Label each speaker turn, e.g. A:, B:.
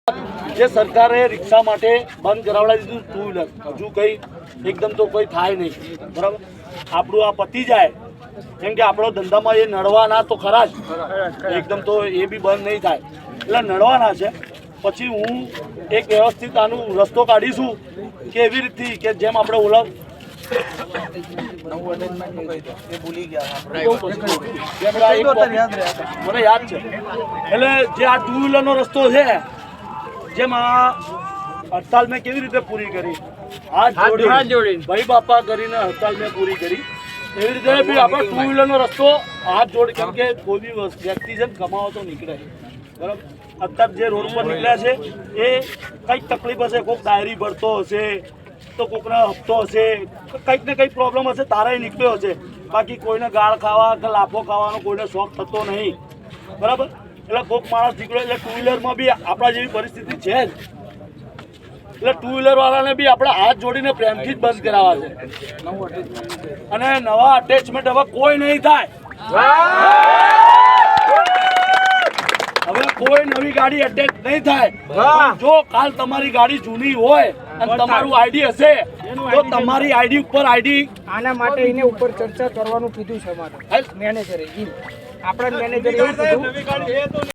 A: જે સરકારે રિક્ષા માટે બંધ કરાવડાવી દીધું ટુ વ્હીલર, હજુ કંઈ એકદમ તો કોઈ થાય નહીં, બરાબર. આપણું આ પતી જાય, કેમ કે આપણો ધંધામાં એ નડવાના તો ખરા જ, એકદમ તો એ બી બંધ નહીં થાય, એટલે નડવાના છે. પછી હું એક વ્યવસ્થિત આનું રસ્તો કાઢીશું કે એવી રીતથી કે જેમ આપણે ઓલા મને યાદ છે. એટલે જે આ ટુ વ્હીલરનો રસ્તો છે, જેમાં હડતાલ મેં કેવી રીતે પૂરી કરી, હાથ જોડી ભાઈ બાપા કરીને હડતાલ મેં પૂરી કરી, એવી રીતે બી આપણે ટુ વ્હીલરનો રસ્તો હાથ જોડી, કેમ કે કોઈ બી વ્યક્તિ છે કમાવો તો નીકળે, બરાબર. અત્યારે જે રોડ ઉપર નીકળ્યા છે એ કંઈક તકલીફ હશે, કોઈક ડાયરી ભરતો હશે તો કોઈકને હપ્તો હશે, કંઈક ને કંઈક પ્રોબ્લેમ હશે, તારાય નીકળ્યો હશે. બાકી કોઈને ગાળ ખાવા કે લાફો ખાવાનો કોઈને શોખ થતો નહીં, બરાબર. એટલે કોઈક માણસ નીકળ્યો એટલે ટુ વ્હીલરમાં બી આપણા જેવી પરિસ્થિતિ છે જ, એટલે ટુ વ્હીલર વાળાને બી આપણે હાથ જોડીને પ્રેમથી જ બંધ કરાવવા છે. અને નવા અટેચમેન્ટ હવે કોઈ નહીં થાય, હવે કોઈ નવી ગાડી અટેચ નહીં થાય. જો કાલ તમારી ગાડી જૂની હોય અને તમારું આઈડી હશે તો તમારી આઈડી ઉપર આઈડી
B: આના માટે એને ઉપર ચર્ચા કરવાનું કીધું છે અમારે મેનેજરે, આપણા મેનેજરે એવું કીધું.